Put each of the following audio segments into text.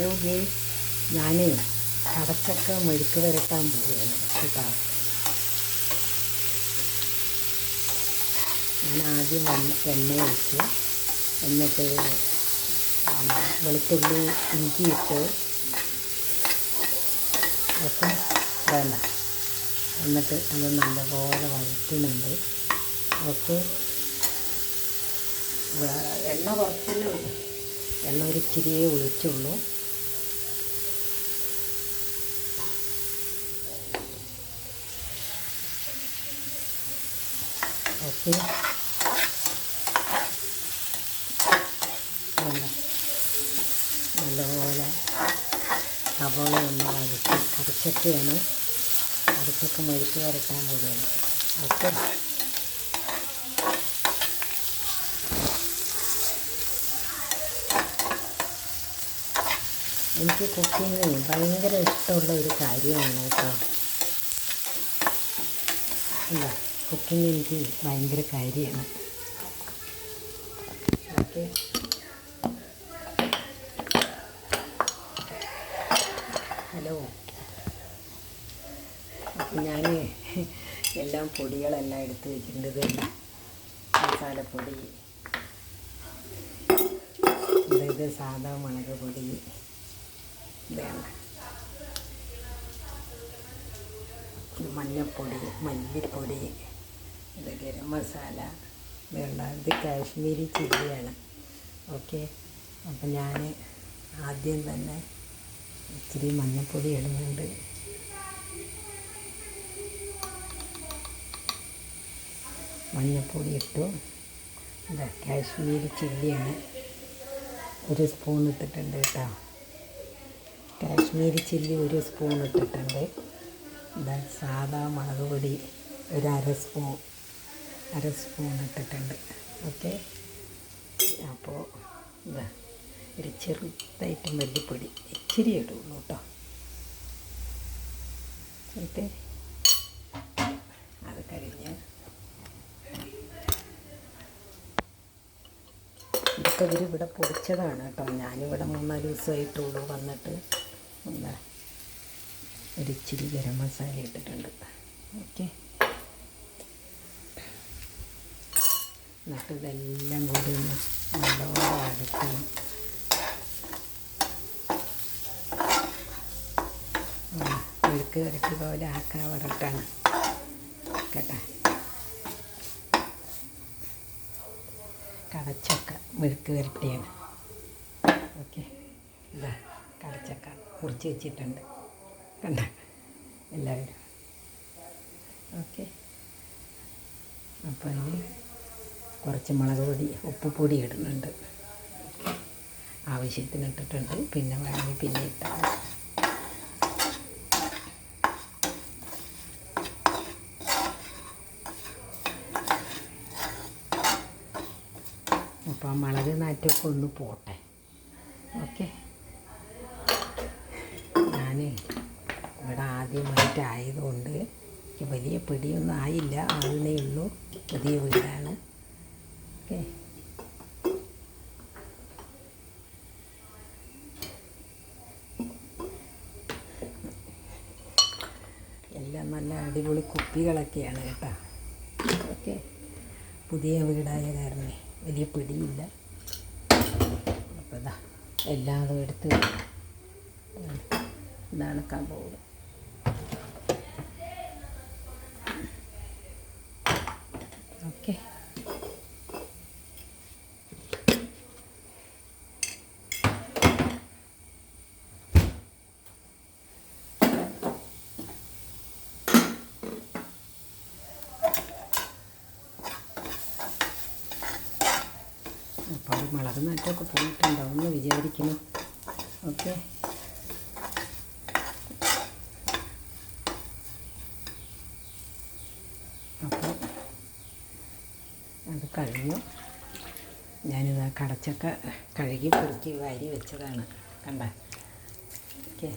Hello guys, ഞാൻ കടച്ചക്ക മെഴുക്ക് വരട്ടാൻ പോവുകയാണ് കേട്ടോ. ഞാൻ ആദ്യം എണ്ണ ഒഴിച്ച്, എന്നിട്ട് വെളുത്തുള്ളി ഇഞ്ചി ഇട്ട് ഒക്കെ വേണ്ട, എന്നിട്ട് അത് നല്ലപോലെ വഴറ്റുന്നുണ്ട്. ഓക്കെ, എണ്ണ കുറച്ചല്ലേ ഉള്ളൂ, എണ്ണ ഒരു ഇച്ചിരിയേ ഒഴിച്ചുള്ളൂ. ഓക്കെ, നല്ലപോലെ സവോള ഒന്ന് വഴറ്റി കടച്ചക്കയാണ്, കടച്ചക്ക മെഴുക്ക് വരട്ടാൻ പോവുകയാണ്. ഓക്കെ, എനിക്ക് കുക്കിങ് ഭയങ്കര ഇഷ്ടമുള്ള ഒരു കാര്യമാണ് കേട്ടോ. അല്ല, കുക്കിങ് എനിക്ക് ഭയങ്കര കാര്യമാണ്. Okay, hello. അപ്പം ഞാൻ എല്ലാം പൊടികളെല്ലാം എടുത്ത് വെച്ചിട്ടുണ്ട്. മസാലപ്പൊടി, ഇത് സാധാ മുളക് പൊടി, വേണം മഞ്ഞൾപ്പൊടി, മല്ലിപ്പൊടി, ഇത് ഗരം മസാല, വേണ്ട ഇത് കാശ്മീരി ചില്ലിയാണ്. ഓക്കെ, അപ്പം ഞാൻ ആദ്യം തന്നെ ഇച്ചിരി മഞ്ഞൾപ്പൊടി ഇടുന്നുണ്ട്. മഞ്ഞൾപ്പൊടി ഇട്ടു. ഇതാ കാശ്മീരി ചില്ലിയാണ്, ഒരു സ്പൂൺ ഇട്ടിട്ടുണ്ട് കേട്ടോ. കാശ്മീരി ചില്ലി ഒരു സ്പൂൺ ഇട്ടിട്ടുണ്ട്. ഇതാ സാധാ മുളക് പൊടി ഒരു അര സ്പൂൺ ഇട്ടിട്ടുണ്ട്. ഓക്കെ, അപ്പോൾ ഇതാ ഒരു ചെറുതായിട്ട് മല്ലിപ്പൊടി ഇച്ചിരി ഇടുള്ളൂ കേട്ടോ. ഓക്കെ, അത് കഴിഞ്ഞ് ഇതൊക്കെ ഇവിടെ പൊടിച്ചതാണ് കേട്ടോ. ഞാനിവിടെ 3-4 ദിവസമായിട്ടുള്ളൂ വന്നിട്ട്. എന്താ ഒരിച്ചിരി ഗരം മസാല ഇട്ടിട്ടുണ്ട്. ഓക്കെ, എന്നിട്ട് ഇതെല്ലാം കൂടി ഒന്ന് നല്ലോണം അടുക്കണം. മെഴുക്ക് വരട്ടി പോലെ ആക്കാൻ വരട്ടാണ് കേട്ടോ. കടച്ചക്ക മെഴുക്ക് വരട്ടിയാണ്. ഓക്കെ, ഇതാ കടച്ചക്ക മുറിച്ച് വെച്ചിട്ടുണ്ട്, കണ്ട എല്ലാവരും. ഓക്കെ, അപ്പോൾ അതിൽ കുറച്ച് മുളക് പൊടി, ഉപ്പുപൊടി ഇടുന്നുണ്ട്, ആവശ്യത്തിന് ഇട്ടിട്ടുണ്ട്. പിന്നെ വേണമെങ്കിൽ പിന്നെ ഇട്ടാൽ. അപ്പോൾ ആ മുളക് നാറ്റമൊക്കെ ഒന്ന് പോട്ടെ. ഓക്കെ, ഞാൻ ഇവിടെ ആദ്യമായിട്ടായതുകൊണ്ട് എനിക്ക് വലിയ പിടിയൊന്നും ആയില്ല, ആളുന്നേ ഉള്ളൂ, പുതിയ വീടാണ്. ഓക്കെ, എല്ലാം നല്ല അടിപൊളി കുപ്പികളൊക്കെയാണ് കേട്ടോ. ഓക്കെ, പുതിയ വീടായ കാരണം വലിയ പിടിയില്ല. അപ്പോൾ ഇതാ എല്ലാതും എടുത്ത് നടക്കാൻ പോകും. ഓക്കെ, അപ്പോൾ അത് മുളക് നാറ്റമൊക്കെ പോയിട്ടുണ്ടാവും എന്ന് വിചാരിക്കുന്നു. ഓക്കെ, അപ്പോൾ അത് കഴിഞ്ഞു. ഞാനിത് കടച്ചക്ക കഴുകി പെറുക്കി വാരി വെച്ചതാണ്, കണ്ട. ഓക്കെ,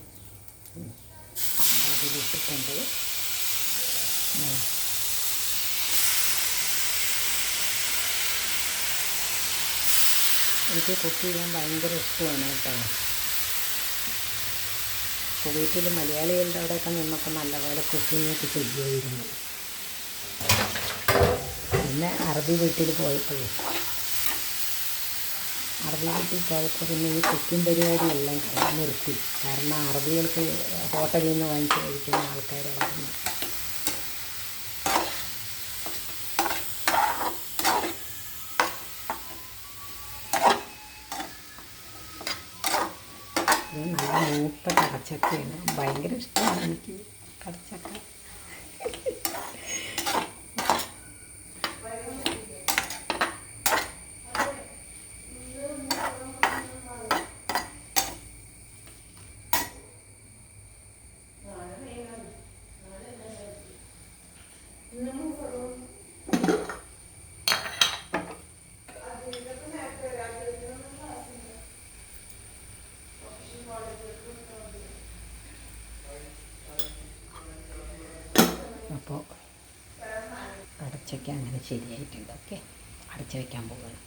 അതിലിട്ടിട്ടുണ്ട്. എനിക്ക് കുക്ക് ചെയ്യാൻ ഭയങ്കര ഇഷ്ടമാണ് കേട്ടോ. കുവൈറ്റിൽ മലയാളികളുടെ അവിടെയൊക്കെ നിന്നപ്പോൾ നല്ലപോലെ കുക്കിങ്ങൊക്കെ ചെയ്യുമായിരുന്നു. പിന്നെ അറബി വീട്ടിൽ പോയപ്പോഴേ പിന്നെ ഈ കുക്കിംഗ് പരിപാടിയെല്ലാം നിർത്തി. കാരണം അറബികൾക്ക് ഹോട്ടലിൽ നിന്ന് വാങ്ങിച്ച് കഴിക്കുന്ന ആൾക്കാരായിരുന്നു. ഇത് നല്ല മൂത്ത കടച്ചക്കയാണ്. ഭയങ്കര ഇഷ്ടമാണ് എനിക്ക് കടച്ചക്ക. അപ്പോൾ അടച്ചയ്ക്ക് അങ്ങനെ ശരിയായിട്ടുണ്ട്. ഓക്കെ, അടച്ചു വയ്ക്കാൻ പോവുകയാണ്.